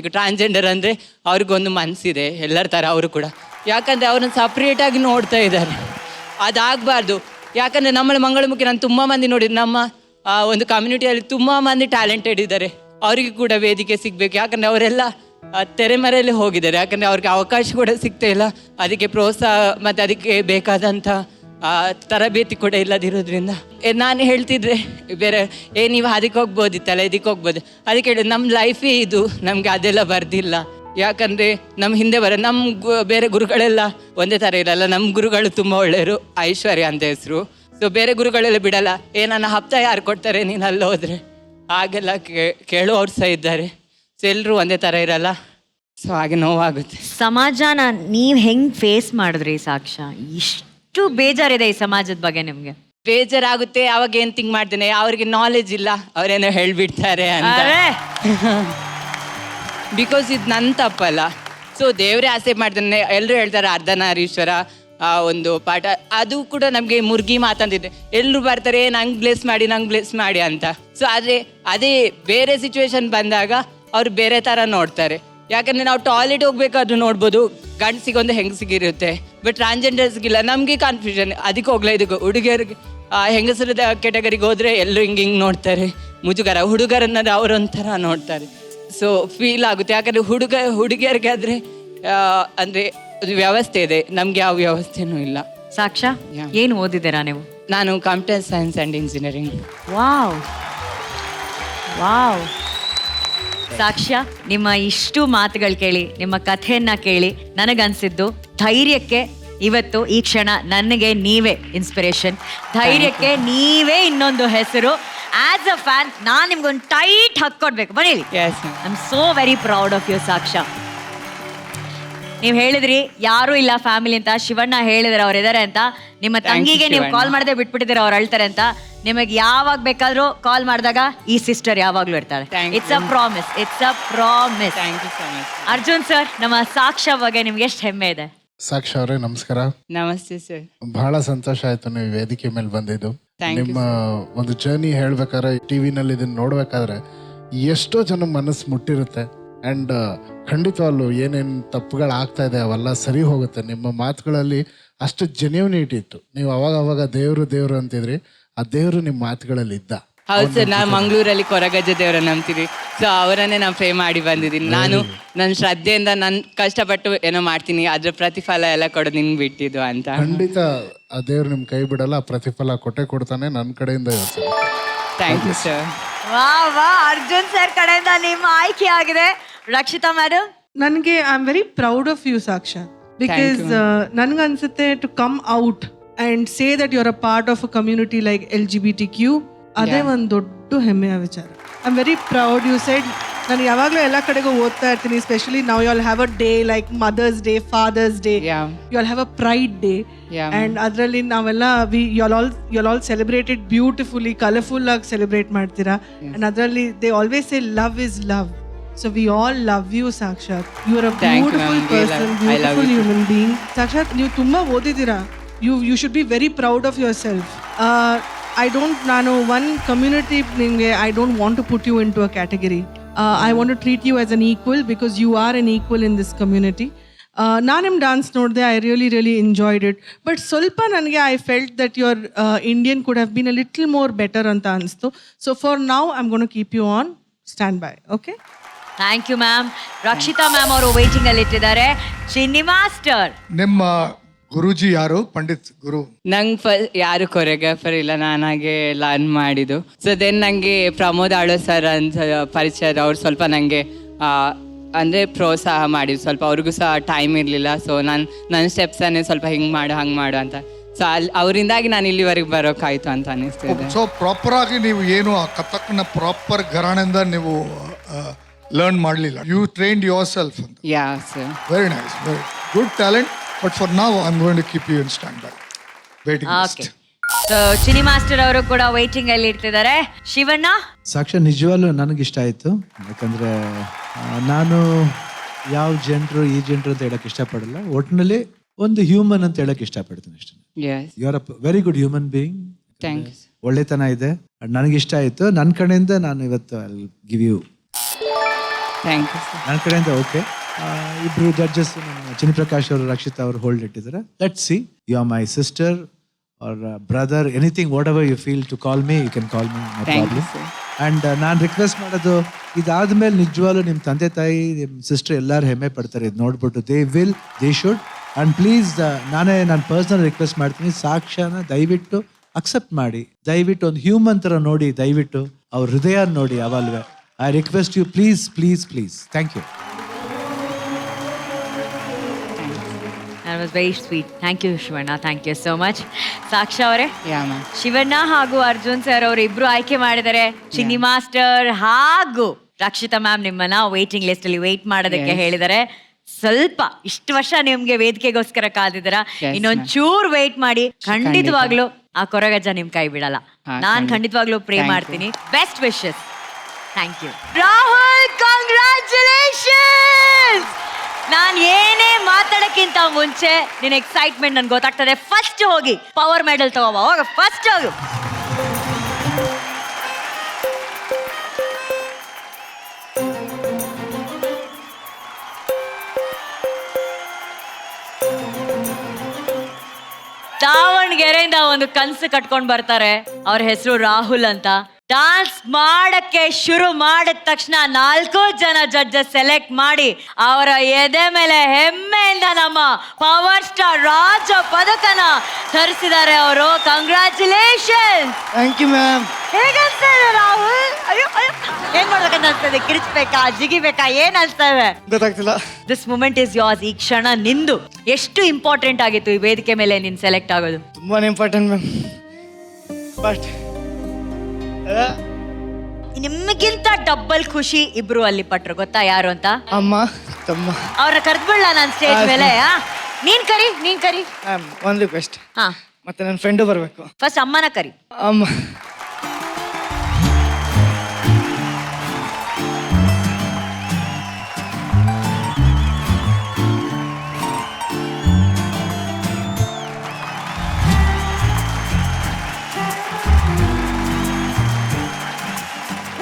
ಈಗ ಟ್ರಾನ್ಸ್ಜೆಂಡರ್ ಅಂದರೆ ಅವ್ರಿಗೊಂದು ಮನಸ್ಸಿದೆ ಎಲ್ಲರ ಥರ ಅವರು ಕೂಡ, ಯಾಕಂದರೆ ಅವ್ರನ್ನ ಸಪ್ರೇಟಾಗಿ ನೋಡ್ತಾ ಇದ್ದಾರೆ. ಅದಾಗಬಾರ್ದು. ಯಾಕಂದರೆ ನಮ್ಮ ಮಂಗಳಮುಖಿ ನಾನು ತುಂಬ ಮಂದಿ ನೋಡಿದ್ದು, ನಮ್ಮ ಒಂದು ಕಮ್ಯುನಿಟಿಯಲ್ಲಿ ತುಂಬ ಮಂದಿ ಟ್ಯಾಲೆಂಟೆಡ್ ಇದ್ದಾರೆ. ಅವರಿಗೆ ಕೂಡ ವೇದಿಕೆ ಸಿಗಬೇಕು. ಯಾಕಂದರೆ ಅವರೆಲ್ಲ ತೆರೆಮರೆಯಲ್ಲಿ ಹೋಗಿದ್ದಾರೆ. ಯಾಕಂದರೆ ಅವ್ರಿಗೆ ಅವಕಾಶ ಕೂಡ ಸಿಗ್ತಾ ಇಲ್ಲ. ಅದಕ್ಕೆ ಪ್ರೋತ್ಸಾಹ ಮತ್ತು ಅದಕ್ಕೆ ಬೇಕಾದಂಥ ತರಬೇತಿ ಕೂಡ ಇಲ್ಲದಿರೋದ್ರಿಂದ ನಾನು ಹೇಳ್ತಿದ್ರೆ ಬೇರೆ ನೀವು ಅದಕ್ಕೆ ಹೋಗ್ಬೋದಿತ್ತಲ್ಲ, ಇದಕ್ಕೆ ಹೋಗ್ಬೋದು. ಅದಕ್ಕೆ ಹೇಳಿ ನಮ್ಮ ಲೈಫೇ ಇದು, ನಮಗೆ ಅದೆಲ್ಲ ಬರ್ದಿಲ್ಲ. ಯಾಕಂದರೆ ನಮ್ಮ ಹಿಂದೆ ಬೇರೆ ಗುರುಗಳೆಲ್ಲ ಒಂದೇ ಥರ ಇರಲ್ಲ. ನಮ್ಮ ಗುರುಗಳು ತುಂಬ ಒಳ್ಳೆಯವರು, ಐಶ್ವರ್ಯ ಅಂತ ಹೆಸರು. ಸೊ ಬೇರೆ ಗುರುಗಳೆಲ್ಲ ಬಿಡಲ್ಲ, ನನ್ನ ಹಪ್ತ ಯಾರು ಕೊಡ್ತಾರೆ ನೀನು ಅಲ್ಲಿ ಹೋದರೆ, ಹಾಗೆಲ್ಲ ಕೇಳೋರು ಸಹ ಇದ್ದಾರೆ. ಸೊ ಎಲ್ಲರೂ ಒಂದೇ ಥರ ಇರಲ್ಲ. ಸೊ ಹಾಗೆ ನೋವಾಗುತ್ತೆ. ಸಮಾಜನ ನೀವು ಹೆಂಗೆ ಫೇಸ್ ಮಾಡಿದ್ರಿ ಸಾಕ್ಷಾ? ಇಷ್ಟು ಬೇಜಾರಿದೆ ಈ ಸಮಾಜದ ಬಗ್ಗೆ ನಿಮಗೆ? ಬೇಜಾರಾಗುತ್ತೆ. ಅವಾಗ ಏನು ಥಿಂಕ್ ಮಾಡ್ತೇನೆ, ಅವ್ರಿಗೆ ನಾಲೆಜ್ ಇಲ್ಲ, ಅವರೇನೋ ಹೇಳ್ಬಿಡ್ತಾರೆ ಅಂತ. ಬಿಕಾಸ್ ಇದು ನನ್ನ ತಪ್ಪಲ್ಲ. ಸೊ ದೇವರೇ ಆಸೆ ಮಾಡ್ತಾನೆ. ಎಲ್ಲರೂ ಹೇಳ್ತಾರೆ ಅರ್ಧನಾರೀಶ್ವರ ಒಂದು ಪಾಠ, ಅದು ಕೂಡ ನಮಗೆ ಮುರುಗಿ ಮಾತಂದಿದೆ. ಎಲ್ಲರೂ ಬರ್ತಾರೆ ನಂಗೆ ಬ್ಲೆಸ್ ಮಾಡಿ ಅಂತ. ಸೊ ಆದರೆ ಅದೇ ಬೇರೆ ಸಿಚುವೇಶನ್ ಬಂದಾಗ ಅವ್ರು ಬೇರೆ ಥರ ನೋಡ್ತಾರೆ. ಯಾಕಂದರೆ ನಾವು ಟಾಯ್ಲೆಟ್ ಹೋಗ್ಬೇಕಾದ್ರೂ ನೋಡ್ಬೋದು, ಗಂಡಸಿಗೊಂದು ಹೆಂಗಸಿಗಿರುತ್ತೆ. ಬಟ್ ಟ್ರಾನ್ಸ್ಜೆಂಡರ್ಸ್ಗಿಲ್ಲ. ನಮಗೆ ಕನ್ಫ್ಯೂಷನ್, ಅದಕ್ಕೆ ಹೋಗ್ಲಾ ಇದಕ್ಕೆ. ಹುಡುಗಿಯರಿಗೆ ಹೆಂಗಸರದ ಕೆಟಗರಿಗೆ ಹೋದರೆ ಎಲ್ಲರೂ ಹಿಂಗೆ ನೋಡ್ತಾರೆ, ಮುಜುಗರ. ಹುಡುಗರನ್ನ ಅವರೊಂಥರ ನೋಡ್ತಾರೆ. ಸೊ ಫೀಲ್ ಆಗುತ್ತೆ. ಯಾಕಂದರೆ ಹುಡುಗಿಯರಿಗೆ ಆದರೆ ಅಂದರೆ ವ್ಯವಸ್ಥೆ ಇದೆ, ನಮ್ಗೆ ಯಾವ ವ್ಯವಸ್ಥೆನೂ ಇಲ್ಲ. ಸಾಕ್ಷಾ, ಏನು ಓದಿದ್ದೀರಾ ನೀವು? ನಾನು computer science and engineering. Wow wow. ಸಾಕ್ಷ್ಯ, ನಿಮ್ಮ ಇಷ್ಟು ಮಾತುಗಳು ಕೇಳಿ, ನಿಮ್ಮ ಕಥೆಯನ್ನ ಕೇಳಿ ನನಗನ್ಸಿದ್ದು ಧೈರ್ಯಕ್ಕೆ ಇವತ್ತು ಈ ಕ್ಷಣ ನನಗೆ ನೀವೇ ಇನ್ಸ್ಪಿರೇಷನ್. ಧೈರ್ಯಕ್ಕೆ ನೀವೇ ಇನ್ನೊಂದು ಹೆಸರು. ಆಸ್ ಅ ಫ್ಯಾನ್ ನಾನು ನಿಮ್ಗೊಂದು ಟೈಟ್ ಹಾಕ್ಕೊಡ್ಬೇಕು. ಬನ್ನಿ. I am so very proud of you Saksha. ನೀವು ಹೇಳಿದ್ರಿ ಯಾರೂ ಇಲ್ಲ ಫ್ಯಾಮಿಲಿ ಅಂತ. ಶಿವಣ್ಣ ಹೇಳಿದ್ರೆ ಅವ್ರು ಇದಾರೆ ಅಂತ. ನಿಮ್ಮ ತಂಗಿಗೆ ನೀವು ಕಾಲ್ ಮಾಡದೆ ಬಿಟ್ಬಿಟ್ಟಿದ್ದೀರ, ಅವ್ರು ಅಳ್ತಾರೆ ಅಂತ. ನಿಮಗೆ ಯಾವಾಗ ಬೇಕಾದ್ರೂ ಕಾಲ್ ಮಾಡಿದಾಗ ಈ ಸಿಸ್ಟರ್ ಯಾವಾಗ್ಲೂ ಇರ್ತಾಳೆ. It's a promise, it's a promise. Thank you so much. Arjun sir, ನಮ್ಮ ಸಾಕ್ಷಾ ಬಗ್ಗೆ ನಿಮ್ಗೆ ಎಷ್ಟು ಹೆಮ್ಮೆ ಇದೆ? ಸಾಕ್ಷಾ ಅವರೇ ನಮಸ್ಕಾರ. ನಮಸ್ತೆ ಸರ್. ಬಹಳ ಸಂತೋಷ ಆಯ್ತು ನೀವು ವೇದಿಕೆ ಮೇಲೆ ಬಂದಿದ್ದು. ನಿಮ್ಮ ಒಂದು ಜರ್ನಿ ಹೇಳ್ಬೇಕಾದ್ರೆ, ಟಿವಿನಲ್ಲಿ ಇದನ್ನ ನೋಡ್ಬೇಕಾದ್ರೆ ಎಷ್ಟೋ ಜನ ಮನಸ್ಸು ಮುಟ್ಟಿರುತ್ತೆ. ಆ್ಯಂಡ್ ಖಂಡಿತವಲ್ಲೂ ಏನೇನು ತಪ್ಪುಗಳಾಗ್ತಾ ಇದೆ ಅವೆಲ್ಲ ಸರಿ ಹೋಗುತ್ತೆ. ನಿಮ್ಮ ಮಾತುಗಳಲ್ಲಿ ಅಷ್ಟು ಜೆನ್ಯೂನಿಟಿ ಇತ್ತು. ನೀವು ಅವಾಗ ದೇವರು ಅಂತಿದ್ರಿ, ಆ ದೇವರು ನಿಮ್ಮ ಮಾತುಗಳಲ್ಲಿ ಇದ್ದ. ಹೌದು ಸರ್, ನಾನು ಮಂಗಳೂರಲ್ಲಿ ಕೊರಗಜ್ಜ ದೇವರನ್ನ ನಂಬ್ತೀನಿ. ಸೊ ಅವರನ್ನೇ ನಾನು ಪ್ರೇ ಮಾಡಿ ಬಂದಿದ್ದೀನಿ. ನಾನು ನನ್ನ ಶ್ರದ್ಧೆಯಿಂದ ನಾನು ಕಷ್ಟಪಟ್ಟು ಏನೋ ಮಾಡ್ತೀನಿ, ಅದ್ರ ಪ್ರತಿಫಲ ಎಲ್ಲ ಕೊಡೋದು ನಿನ್ಗೆ ಬಿಟ್ಟಿದ್ದು ಅಂತ. ಖಂಡಿತ ಆ ದೇವ್ರು ನಿಮ್ಮ ಕೈ ಬಿಡಲ್ಲ, ಪ್ರತಿಫಲ ಕೊಡ್ತಾನೆ ನನ್ನ ಕಡೆಯಿಂದ. Thank you sir. ವಾ, ಅರ್ಜುನ್ ಸರ್ ಕಡೆಯಿಂದ ನಿಮ್ಮ ಆಯ್ಕೆ ಆಗಿದೆ. ರಕ್ಷಿತಾ ಮೇಡಮ್, ನನಗೆ I am very proud of you Saksha. Because ನನ್ಗನ್ಸುತ್ತೆ to come out and say that you are a part of a community like LGBTQ, ಅದೇ ಒಂದು ದೊಡ್ಡ ಹೆಮ್ಮೆಯ ವಿಚಾರ. I am very proud. You said, ನಾನು ಯಾವಾಗಲೂ ಎಲ್ಲ ಕಡೆಗೂ ಓದ್ತಾ ಇರ್ತೀನಿ, ಸ್ಪೆಷಲಿ ನಾವು you all have a day like mother's day, father's day, you all have a pride day. And ಅದರಲ್ಲಿ ನಾವೆಲ್ಲ you all celebrated beautifully, colourful ಆಗಿ ಸೆಲೆಬ್ರೇಟ್ ಮಾಡ್ತೀರಾ. ಅಂಡ್ ಅದರಲ್ಲಿ they always say love is love. So we all love you, Sakshat. You are a beautiful person, beautiful human being. Sakshat, you tumma odidira. You should be very proud of yourself. Nanu one community ninge I don't want to put you into a category. I want to treat you as an equal because you are an equal in this community. Nanim dance nodde, I really enjoyed it. But ಸ್ವಲ್ಪ ನನಗೆ I felt that your Indian could have been a little more better anta anstu. So for now I'm going to keep you on standby. Okay? Thank you ma'am. Rakshita ma'am ಅವರು waiting ಅಲ್ಲಿ ಇಟ್ಟಿದ್ದಾರೆ. ಚಿನ್ನಿ master, ನಿಮ್ಮ ಗುರುಜಿ ಯಾರು? ಪಂಡಿತ್ ಗುರು? ನಂಗೆ ಯಾರು choreographer ಇಲ್ಲ, ನಾನಾಗೆ learn ಮಾಡಿದ್ದು. So then ನನಗೆ ಪ್ರಮೋದ್ ಆಳೋ ಸರ್ ಅಂತ ಪರಿಚಯ. ಅವ್ರು ಸ್ವಲ್ಪ ನನಗೆ ಅಂದರೆ ಪ್ರೋತ್ಸಾಹ ಮಾಡಿದ್ರು. ಸ್ವಲ್ಪ ಅವ್ರಿಗೂ ಸಹ ಟೈಮ್ ಇರಲಿಲ್ಲ. ಸೊ ನನ್ನ ಸ್ಟೆಪ್ಸನ್ನೇ ಸ್ವಲ್ಪ ಹಿಂಗೆ ಮಾಡು ಅಂತ. ಸೊ ಅವರಿಂದಾಗಿ ನಾನು ಇಲ್ಲಿವರೆಗೆ ಬರೋಕ್ಕಾಯ್ತು ಅಂತ ಅನ್ನಿಸ್ತಿದೆ. ಸೊ ಪ್ರಾಪರ್ ಆಗಿ ನೀವು ಏನು ಆ ಕಥಕ್ನ ಪ್ರಾಪರ್ ಘರಾಣೆಯಿಂದ ನೀವು ಲರ್ನ್ ಮಾಡಲಿಲ್ಲ. ಯು ಟ್ರೈನ್ಡ್ ಯೋರ್ ಸೆಲ್ಫ್ ಅಂತ. Yeah sir. Very nice, very good talent. But for now I am going to keep you in stand by waiting list. So Chinni master ಅವರು ಕೂಡ waiting ಅಲ್ಲಿ ಇರ್ತಿದ್ದಾರೆ. ಶಿವಣ್ಣ, ಸಾಕ್ಷಾ ನಿಜವಾಗ್ಲೂ ನನಗಿಷ್ಟ ಆಯಿತು. ಯಾಕಂದರೆ ನಾನು ಯಾವ ಜೆಂಡ್ರು ಈ ಜೆಂಡ್ರು ಅಂತ ಹೇಳಕ್ಕೆ ಇಷ್ಟಪಡಲ್ಲ. ಒಟ್ಟಿನಲ್ಲಿ ಒಂದು ಹ್ಯೂಮನ್ ಅಂತ ಹೇಳಕ್ಕೆ ಇಷ್ಟಪಡ್ತೀನಿ ಅಷ್ಟೇ. You are a very good human being. ಒಳ್ಳೆತನ ಇದೆ, ನನಗಿಷ್ಟ ಆಯಿತು. ನನ್ನ ಕಡೆಯಿಂದ ನಾನು ಇವತ್ತು I will give you thank you sir. ನನ್ನ ಕಡೆಯಿಂದ ಓಕೆ. ಇಬ್ರು ಜಡ್ಜಸ್ ನಮ್ಮ ಚಿನ್ನಿಪ್ರಕಾಶ್ ಅವರು, ರಕ್ಷಿತಾ ಅವರು ಹೋಲ್ಡ್ ಇಟ್ಟಿದ್ದಾರೆ. Let's see, you are my sister or brother, anything whatever you feel to call me, you can call me, no problem. And ನಾನು request ಮಾಡೋದು, ಇದಾದ್ಮೇಲೆ ನಿಜವಾಗ್ಲೂ ನಿಮ್ಮ ತಂದೆ ತಾಯಿ, ನಿಮ್ಮ ಸಿಸ್ಟರ್ ಎಲ್ಲರೂ ಹೆಮ್ಮೆ ಪಡ್ತಾರೆ ಇದು ನೋಡ್ಬಿಟ್ಟು. They should. ಆ್ಯಂಡ್ ಪ್ಲೀಸ್ ನಾನು ಪರ್ಸನಲ್ ರಿಕ್ವೆಸ್ಟ್ ಮಾಡ್ತೀನಿ, ಸಾಕ್ಷ್ಯನ ದಯವಿಟ್ಟು ಅಕ್ಸೆಪ್ಟ್ ಮಾಡಿ, ದಯವಿಟ್ಟು ಒಂದು ಹ್ಯೂಮನ್ ಥರ ನೋಡಿ, ದಯವಿಟ್ಟು ಅವ್ರ ಹೃದಯ ನೋಡಿ ಯಾವಾಗಲೂ. I request you, please please please. Thank you. That was very sweet. Thank you, Shivanna. Thank you so much. Saksha ಅವರೇ, ಯಾ ಮ್ಯಾಮ್. ಶಿವಣ್ಣ ಹಾಗೂ ಅರ್ಜುನ್ ಸರ್ ಅವರು ಇಬ್ರು ಆಯ್ಕೆ ಮಾಡಿದ್ದಾರೆ. ಚಿನ್ನಿ ಮಾಸ್ಟರ್ ಹಾಗೂ ರಕ್ಷಿತಾ ಮ್ಯಾಮ್ ನಿಮ್ಮನ್ನ ವೇಟಿಂಗ್ ಲಿಸ್ಟ್ ಅಲ್ಲಿ ವೇಟ್ ಮಾಡೋದಕ್ಕೆ ಹೇಳಿದ್ದಾರೆ. ಸ್ವಲ್ಪ ಇಷ್ಟು ವರ್ಷ ನಿಮ್ಗೆ ವೇದಿಕೆಗೋಸ್ಕರ ಕಾದಿದ್ದೀರಾ, ಇನ್ನೊಂದ್ ಚೂರ್ ವೇಟ್ ಮಾಡಿ. ಖಂಡಿತವಾಗ್ಲೂ ಆ ಕೊರಗಜ್ಜ ನಿಮ್ ಕೈ ಬಿಡಲ್ಲ. ನಾನ್ ಖಂಡಿತವಾಗ್ಲೂ ಪ್ರೇ ಮಾಡ್ತೀನಿ. Best wishes. Thank you Rahul, congratulations. ನಾನ್ ಏನೇ ಮಾತಾಡಕ್ಕಿಂತ ಮುಂಚೆ ನಿನ್ನ ಎಕ್ಸೈಟ್ಮೆಂಟ್ ನನ್ಗೆ ಗೊತ್ತಾಗ್ತದೆ. ಫಸ್ಟ್ ಹೋಗಿ ಪವರ್ ಮೆಡಲ್ ತಗೋಬ, ಹೋಗ ಫಸ್ಟ್ ಹೋಗು. ದಾವಣಗೆರೆಯಿಂದ ಒಂದು ಕನ್ಸು ಕಟ್ಕೊಂಡ್ ಬರ್ತಾರೆ. ಅವ್ರ ಹೆಸರು ರಾಹುಲ್ ಅಂತ. ಡಾನ್ಸ್ ಮಾಡಕ್ಕೆ ಶುರು ಮಾಡಿದ ತಕ್ಷಣ 4 ಜನ ಜಡ್ಜಸ್ ಸೆಲೆಕ್ಟ್ ಮಾಡಿ ಅವರ ಎದೆ ಮೇಲೆ ಹೆಮ್ಮೆಯಿಂದ ನಮ್ಮ ಪವರ್ ಸ್ಟಾರ್ ರಾಜ ಪದಕನ ಧರಿಸಿದ್ದಾರೆ ಅವರು. ಕಂಗ್ರ್ಯಾಚುಲೇಷನ್. Thank you ma'am. ಹೇಗನ್ಸ್ತಾ ಇದೆ ರಾಹುಲ್? ಅಯ್ಯೋ ಅಯ್ಯೋ, ಏನ್ ಮಾಡ್ಬೇಕಂತ ಅನ್ಸ್ತದೆ? ಕಿರಿಚ್ಬೇಕಾ, ಜಿಗಿಬೇಕಾ, ಏನ್ ಅನ್ಸ್ತದೆ? ಗೊತ್ತಾಗ್ತಿಲ್ಲ. This moment is yours. ಈ ಕ್ಷಣ ನಿಂದು. ಎಷ್ಟು ಇಂಪಾರ್ಟೆಂಟ್ ಆಗಿತ್ತು ಈ ವೇದಿಕೆ ಮೇಲೆ ನೀನ್ ಸೆಲೆಕ್ಟ್ ಆಗೋದು? ತುಂಬಾನೇ ಇಂಪಾರ್ಟೆಂಟ್ ಮ್ಯಾಮ್. ಬಟ್ ನಿಮ್ಗಿಂತ ಡಬ್ಬಲ್ ಖುಷಿ ಇಬ್ರು ಅಲ್ಲಿ ಪಟ್ರು. ಗೊತ್ತಾ ಯಾರು ಅಂತ? ಅಮ್ಮ, ತಮ್ಮ. ಅವ್ರನ್ನ ಕರ್ದ್ಬಿಡ್ಲ ನಾನು ಸ್ಟೇಜ್ ಮೇಲೆ? ನೀನ್ ಕರಿ. ಮ್ಯಾಮ್, ಒಂದು ರಿಕ್ವೆಸ್ಟ್. ಹಾ, ಮತ್ತೆ ನನ್ನ ಫ್ರೆಂಡು ಬರಬೇಕು. ಫಸ್ಟ್ ಅಮ್ಮನ ಕರಿ. ಅಮ್ಮ.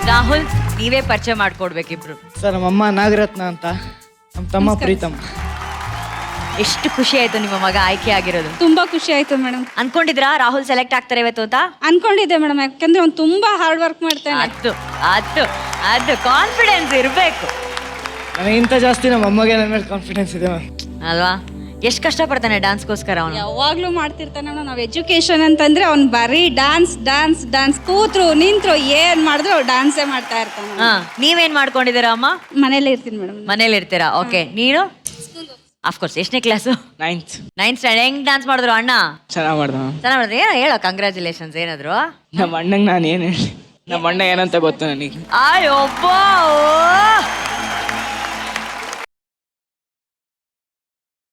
ರಾಹುಲ್, ನೀವೇ ಪರಿಚಯ ಮಾಡ್ಕೊಡ್ಬೇಕಿಬ್ರು. ಸರ್, ನಮ್ಮಮ್ಮ ನಾಗರತ್ನ ಅಂತ, ನಮ್ಮ ತಮ್ಮ ಪ್ರೀತಮ್. ಎಷ್ಟು ಖುಷಿ ಆಯ್ತು ನಿಮ್ಮ ಮಗ ಆಯ್ಕೆ ಆಗಿರೋದು? ತುಂಬಾ ಖುಷಿ ಆಯ್ತು ಮೇಡಮ್. ಅನ್ಕೊಂಡಿದ್ರಾ ರಾಹುಲ್ ಸೆಲೆಕ್ಟ್ ಆಗ್ತಾರೆ ಇವತ್ತು ಅಂತ? ಅನ್ಕೊಂಡಿದ್ದೆ ಮೇಡಮ್, ಯಾಕಂದ್ರೆ ಅವ್ನು ತುಂಬಾ ಹಾರ್ಡ್ ವರ್ಕ್ ಮಾಡ್ತಾನೆ. ಅದು ಕಾನ್ಫಿಡೆನ್ಸ್ ಇರಬೇಕು. ನನಗಿಂತ ಜಾಸ್ತಿ ನಮ್ಮ ಅಮ್ಮಗೆ ನನ್ನ ಮೇಲೆ ಕಾನ್ಫಿಡೆನ್ಸ್ ಇದೆ ಮ್ಯಾಮ್. ಅಲ್ವಾ? ಎಷ್ಟು ಕಷ್ಟಪಡ್ತಾನೆ ಡ್ಯಾನ್ಸ್ಗೋಸ್ಕರ ಅವನು. ಯಾವಾಗ್ಲೂ ಮಾಡ್ತಿರ್ತಾನೆ. ನಾವು ಎಜುಕೇಶನ್ ಅಂತಂದ್ರೆ ಅವ್ನು ಬರೀ ಡ್ಯಾನ್ಸ್ ಡ್ಯಾನ್ಸ್ ಡ್ಯಾನ್ಸ್, ಕೂತ್ರು ನಿಂತ್ರು ಏನ್ ಮಾಡಿದ್ರು ಅವ್ರು ಡ್ಯಾನ್ಸೇ ಮಾಡ್ತಾ ಇರ್ತಾನೆ. ನೀವೇನ್ ಮಾಡ್ಕೊಂಡಿದ್ದೀರಾ ಅಮ್ಮ? ಮನೇಲಿ ಇರ್ತೀನಿ ಮೇಡಮ್. ಮನೇಲಿ ಇರ್ತೀರಾ? ಓಕೆ. ನೀನು? ಅಫ್ಕೋರ್ಸ್. ಎಷ್ಟನೇ ಕ್ಲಾಸು? 9th. 9th standard. ಹೆಂಗ್ ಡ್ಯಾನ್ಸ್ ಮಾಡಿದ್ರು ಅಣ್ಣ? ಚೆನ್ನಾಗಿ ಮಾಡ್ದ. ಚೆನ್ನಾಗಿ ಮಾಡಿದ್ರು. ಏನೋ ಹೇಳೋ, ಕಂಗ್ರ್ಯಾಚುಲೇಷನ್ಸ್. ಏನಾದ್ರು ನಮ್ಮ ಅಣ್ಣಂಗೆ ನಾನು ಏನು ಹೇಳಿ, ನಮ್ಮ ಅಣ್ಣ ಏನಂತ ಗೊತ್ತು ನನಗೆ. ಅಯ್ಯೊಬ್ಬ, ಓ